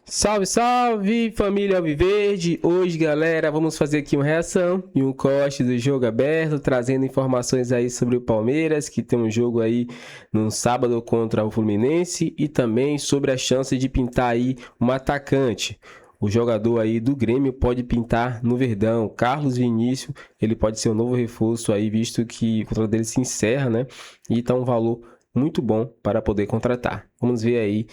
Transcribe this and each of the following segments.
Salve, salve, família Alviverde! Hoje, galera, vamos fazer aqui uma reação e um corte do jogo aberto, trazendo informações aí sobre o Palmeiras, que tem um jogo aí no sábado contra o Fluminense, e também sobre a chance de pintar aí um atacante. O jogador aí do Grêmio pode pintar no Verdão. Carlos Vinícius, ele pode ser um novo reforço aí, visto que o contrato dele se encerra, né? E tá um valor muito bom para poder contratar. Vamos ver aí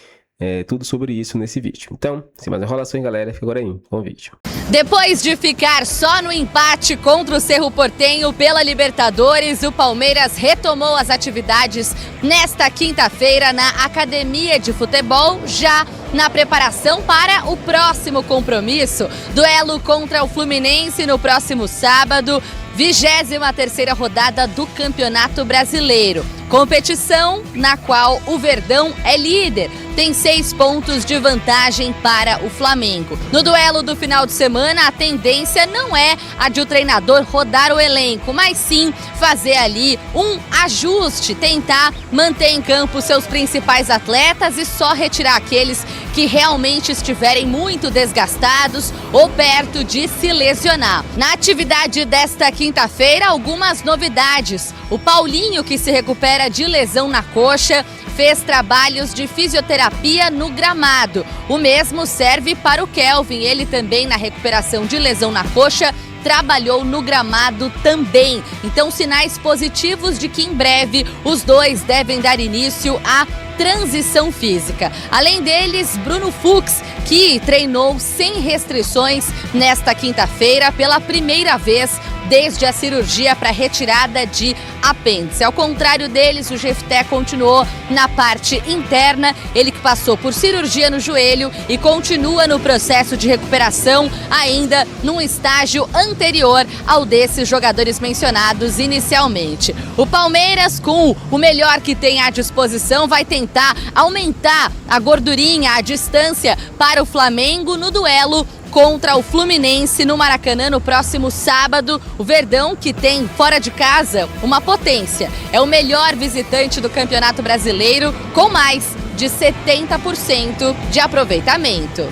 tudo sobre isso nesse vídeo. Então, sem mais enrolações, galera, fica agora aí com o vídeo. Depois de ficar só no empate contra o Cerro Porteño pela Libertadores, o Palmeiras retomou as atividades nesta quinta-feira na Academia de Futebol, já na preparação para o próximo compromisso, duelo contra o Fluminense no próximo sábado, 23ª rodada do Campeonato Brasileiro. Competição na qual o Verdão é líder, tem 6 pontos de vantagem para o Flamengo. No duelo do final de semana, a tendência não é a de o treinador rodar o elenco, mas sim fazer ali um ajuste, tentar manter em campo seus principais atletas e só retirar aqueles que realmente estiverem muito desgastados ou perto de se lesionar. Na atividade desta quinta-feira, algumas novidades. O Paulinho, que se recupera de lesão na coxa, fez trabalhos de fisioterapia no gramado. O mesmo serve para o Kelvin, ele também na recuperação de lesão na coxa, trabalhou no gramado também. Então, sinais positivos de que em breve os dois devem dar início à transição física. Além deles, Bruno Fux, que treinou sem restrições nesta quinta-feira pela primeira vez desde a cirurgia para retirada de apêndice. Ao contrário deles, o Jefté continuou na parte interna, ele que passou por cirurgia no joelho e continua no processo de recuperação, ainda num estágio anterior ao desses jogadores mencionados inicialmente. O Palmeiras, com o melhor que tem à disposição, vai tentar aumentar a gordurinha, a distância para o Flamengo no duelo contra o Fluminense no Maracanã no próximo sábado. O Verdão, que tem fora de casa uma potência, é o melhor visitante do Campeonato Brasileiro, com mais de 70% de aproveitamento.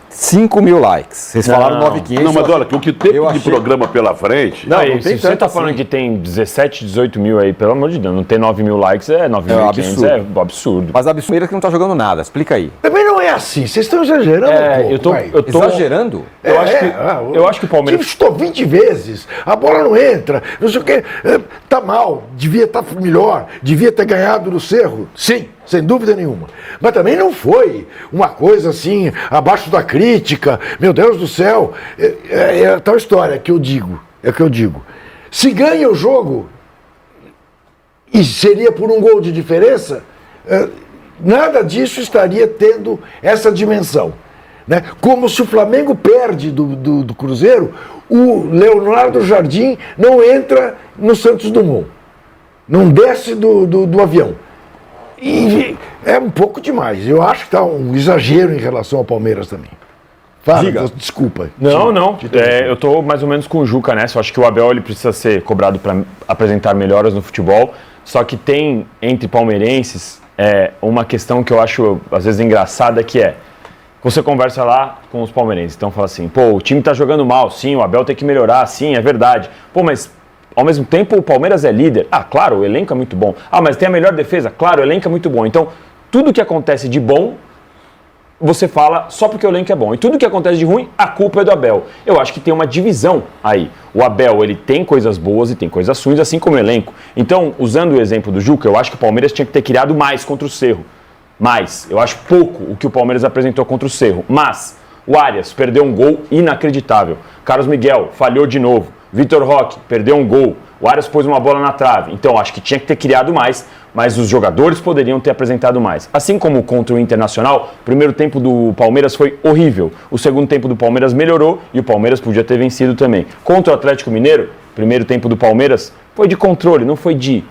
5 mil likes. Vocês falaram 9.500. Não, mas olha, o que tem de programa pela frente... Não tem se você tá falando que tem 17, 18 mil aí, pelo amor de Deus, não tem 9 mil likes, é 9.500, é um absurdo. Mas absurdo é que não tá jogando nada, explica aí. Também não é assim, vocês estão exagerando um pouco. Eu tô exagerando? Eu acho que o Palmeiras... O time chutou 20 vezes, a bola não entra, não sei o quê, tá mal, devia estar melhor, devia ter ganhado no Cerro, sim. Sem dúvida nenhuma. Mas também não foi uma coisa assim, abaixo da crítica, meu Deus do céu. É a tal história que eu digo, Se ganha o jogo, e seria por um gol de diferença, nada disso estaria tendo essa dimensão. Né? Como se o Flamengo perde do Cruzeiro, o Leonardo Jardim não entra no Santos Dumont. Não desce do avião. E é um pouco demais. Eu acho que está um exagero em relação ao Palmeiras também. Fala, desculpa. Não. Eu estou mais ou menos com o Juca nessa. Eu acho que o Abel ele precisa ser cobrado para apresentar melhoras no futebol. Só que tem, entre palmeirenses, uma questão que eu acho, às vezes, engraçada, que é... Você conversa lá com os palmeirenses, então fala assim, pô, o time está jogando mal, sim, o Abel tem que melhorar, sim, é verdade. Pô, mas... Ao mesmo tempo, o Palmeiras é líder. Ah, claro, o elenco é muito bom. Ah, mas tem a melhor defesa? Claro, o elenco é muito bom. Então, tudo que acontece de bom, você fala só porque o elenco é bom. E tudo que acontece de ruim, a culpa é do Abel. Eu acho que tem uma divisão aí. O Abel, ele tem coisas boas e tem coisas ruins, assim como o elenco. Então, usando o exemplo do Juca, eu acho que o Palmeiras tinha que ter criado mais contra o Cerro. Mais. Eu acho pouco o que o Palmeiras apresentou contra o Cerro. Mas, o Arias perdeu um gol inacreditável. Carlos Miguel falhou de novo. Vitor Roque perdeu um gol, o Arias pôs uma bola na trave, então acho que tinha que ter criado mais, mas os jogadores poderiam ter apresentado mais. Assim como contra o Internacional, o primeiro tempo do Palmeiras foi horrível, o segundo tempo do Palmeiras melhorou e o Palmeiras podia ter vencido também. Contra o Atlético Mineiro, o primeiro tempo do Palmeiras foi de controle, não foi de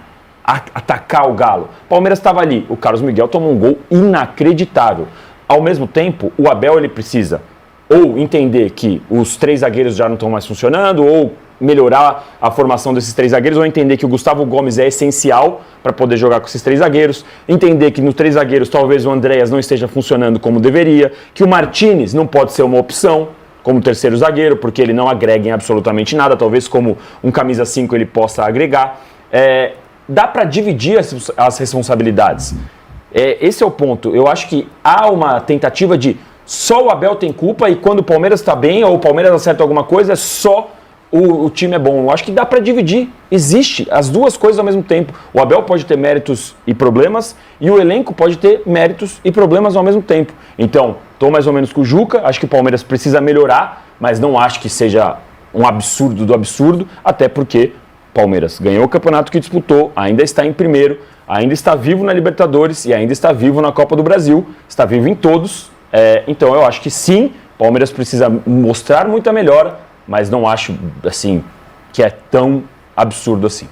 atacar o Galo. O Palmeiras estava ali, o Carlos Miguel tomou um gol inacreditável. Ao mesmo tempo, o Abel ele precisa ou entender que os 3 zagueiros já não estão mais funcionando, ou melhorar a formação desses 3 zagueiros ou entender que o Gustavo Gomes é essencial para poder jogar com esses 3 zagueiros, entender que nos 3 zagueiros talvez o Andréas não esteja funcionando como deveria, que o Martínez não pode ser uma opção como terceiro zagueiro, porque ele não agrega em absolutamente nada, talvez como um camisa 5 ele possa agregar. Dá para dividir as responsabilidades. Esse é o ponto. Eu acho que há uma tentativa de só o Abel tem culpa e quando o Palmeiras está bem ou o Palmeiras acerta alguma coisa, só o time é bom. Eu acho que dá para dividir. Existe as duas coisas ao mesmo tempo. O Abel pode ter méritos e problemas e o elenco pode ter méritos e problemas ao mesmo tempo. Então, estou mais ou menos com o Juca. Acho que o Palmeiras precisa melhorar, mas não acho que seja um absurdo do absurdo, até porque o Palmeiras ganhou o campeonato que disputou, ainda está em primeiro, ainda está vivo na Libertadores e ainda está vivo na Copa do Brasil, está vivo em todos. Então eu acho que sim, o Palmeiras precisa mostrar muita melhora, mas não acho assim que é tão absurdo assim.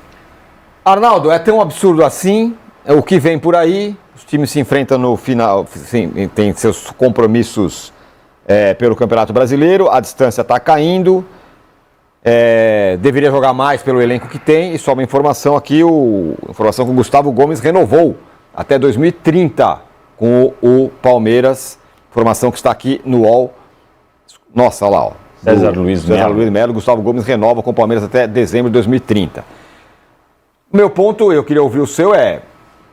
Arnaldo, é tão absurdo assim? O que vem por aí? Os times se enfrentam no final, sim, tem seus compromissos pelo Campeonato Brasileiro, a distância está caindo. Deveria jogar mais pelo elenco que tem. E só uma informação aqui, informação que o Gustavo Gomes renovou até 2030 com o Palmeiras. Informação que está aqui no UOL. Nossa, olha lá, ó. César Luiz Melo. Gustavo Gomes renova com o Palmeiras até dezembro de 2030. O meu ponto, eu queria ouvir o seu,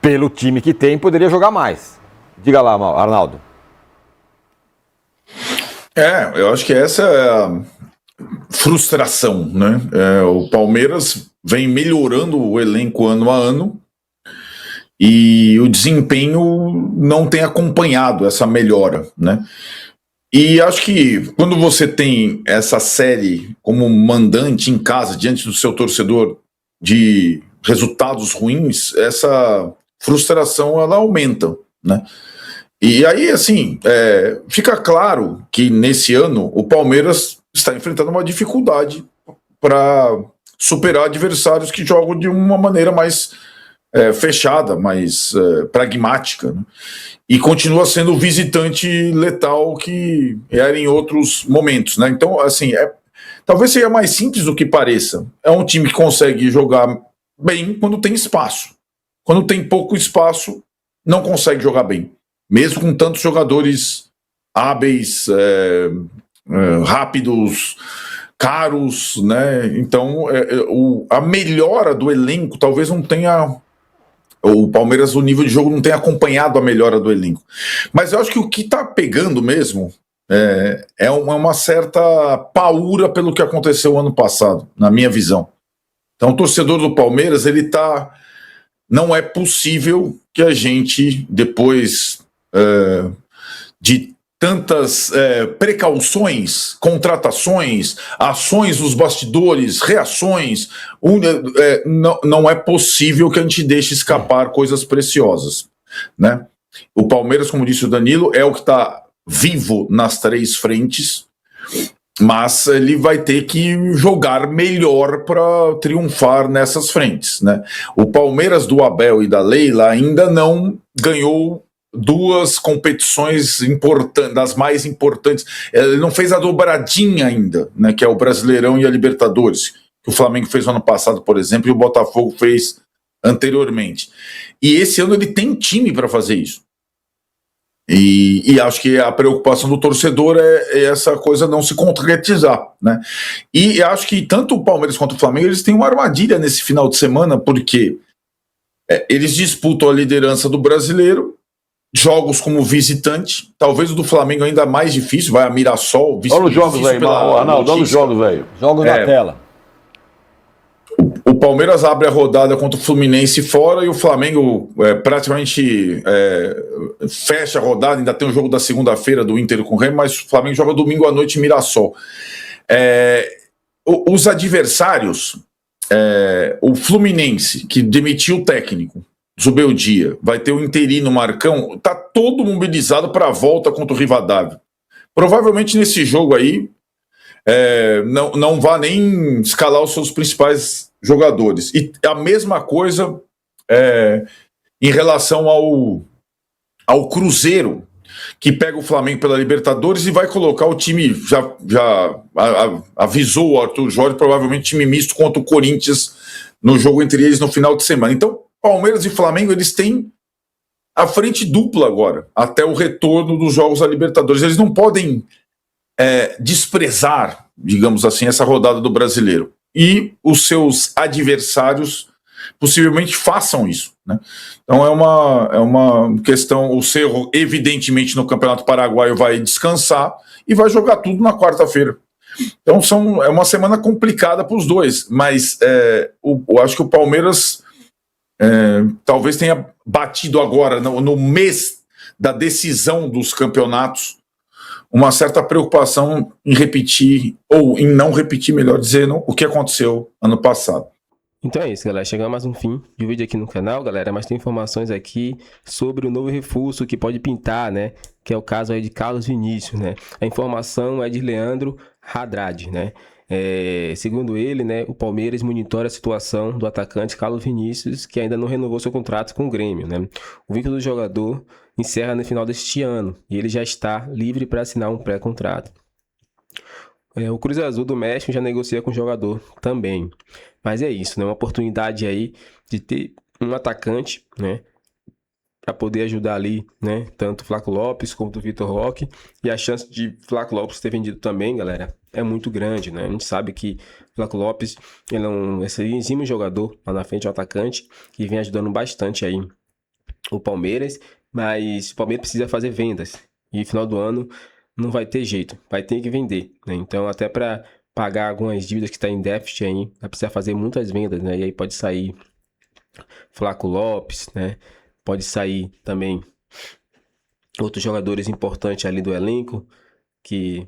pelo time que tem, poderia jogar mais. Diga lá, Arnaldo. Eu acho que essa é a frustração, né? O Palmeiras vem melhorando o elenco ano a ano e o desempenho não tem acompanhado essa melhora, né? E acho que quando você tem essa série como mandante em casa, diante do seu torcedor, de resultados ruins, essa frustração ela aumenta, né? E aí, assim, fica claro que nesse ano o Palmeiras está enfrentando uma dificuldade para superar adversários que jogam de uma maneira mais fechada, mais pragmática, né? E continua sendo o visitante letal que era em outros momentos, né? Então, assim, talvez seja mais simples do que pareça. É um time que consegue jogar bem quando tem espaço. Quando tem pouco espaço, não consegue jogar bem. Mesmo com tantos jogadores hábeis, rápidos, caros, né? Então, a melhora do elenco talvez não tenha... O Palmeiras, o nível de jogo não tem acompanhado a melhora do elenco. Mas eu acho que o que está pegando mesmo é uma certa paura pelo que aconteceu ano passado, na minha visão. Então, o torcedor do Palmeiras, não é possível que a gente, depois de tantas precauções, contratações, ações dos bastidores, reações, não é possível que a gente deixe escapar coisas preciosas, né? O Palmeiras, como disse o Danilo, é o que está vivo nas 3 frentes, mas ele vai ter que jogar melhor para triunfar nessas frentes, né? O Palmeiras do Abel e da Leila ainda não ganhou 2 competições importantes, das mais importantes. Ele não fez a dobradinha ainda, né, que é o Brasileirão e a Libertadores, que o Flamengo fez no ano passado, por exemplo, e o Botafogo fez anteriormente. E esse ano ele tem time para fazer isso. E acho que a preocupação do torcedor é essa coisa não se concretizar, né? E acho que tanto o Palmeiras quanto o Flamengo eles têm uma armadilha nesse final de semana, porque eles disputam a liderança do Brasileiro, jogos como visitante, talvez o do Flamengo ainda mais difícil, vai a Mirassol. Olha os jogos aí, Arnaldo, olha os jogos aí. Jogos na tela. O Palmeiras abre a rodada contra o Fluminense fora e o Flamengo praticamente fecha a rodada, ainda tem o jogo da segunda-feira do Inter com o Remo, mas o Flamengo joga domingo à noite em Mirassol. Os adversários, o Fluminense, que demitiu o técnico, Zubeldia, vai ter o interino Marcão, tá todo mobilizado para a volta contra o Rivadavia. Provavelmente nesse jogo aí não vai nem escalar os seus principais jogadores. E a mesma coisa em relação ao Cruzeiro, que pega o Flamengo pela Libertadores e vai colocar o time, avisou o Arthur Jorge, provavelmente time misto contra o Corinthians no jogo entre eles no final de semana. Então, Palmeiras e Flamengo, eles têm a frente dupla agora, até o retorno dos jogos da Libertadores. Eles não podem desprezar, digamos assim, essa rodada do Brasileiro. E os seus adversários possivelmente façam isso, né? Então é uma questão. O Cerro, evidentemente, no Campeonato Paraguaio vai descansar e vai jogar tudo na quarta-feira. Então é uma semana complicada para os dois, mas eu acho que o Palmeiras talvez tenha batido agora, no mês da decisão dos campeonatos, uma certa preocupação em repetir, ou em não repetir, melhor dizendo, o que aconteceu ano passado. Então é isso, galera. Chegamos a mais um fim de vídeo aqui no canal, galera. Mas tem informações aqui sobre o novo reforço que pode pintar, né? Que é o caso aí de Carlos Vinícius, né? A informação é de Leandro Haddad, né? Segundo ele, né, o Palmeiras monitora a situação do atacante Carlos Vinícius, que ainda não renovou seu contrato com o Grêmio, né? O vínculo do jogador encerra no final deste ano e ele já está livre para assinar um pré-contrato. O Cruz Azul do México já negocia com o jogador também. Mas é isso, né? Uma oportunidade aí de ter um atacante, né? Para poder ajudar ali, né? Tanto o Flaco Lopes quanto o Vitor Roque. E a chance de Flaco Lopes ter vendido também, galera, é muito grande, né? A gente sabe que o Flaco Lopes, ele é um excelente jogador lá na frente, um atacante, que vem ajudando bastante aí o Palmeiras. Mas o Palmeiras precisa fazer vendas. E no final do ano não vai ter jeito, vai ter que vender, né? Então até para pagar algumas dívidas que está em déficit aí, vai precisar fazer muitas vendas, né? E aí pode sair Flaco Lopes, né? Pode sair também outros jogadores importantes ali do elenco, que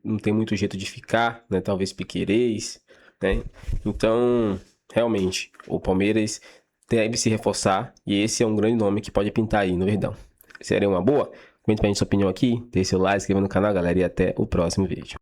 não tem muito jeito de ficar, né? Talvez Piquerez, né? Então, realmente, o Palmeiras deve se reforçar e esse é um grande nome que pode pintar aí no Verdão. Seria uma boa? Comente pra gente sua opinião aqui, deixe seu like, se inscreva no canal, galera, e até o próximo vídeo.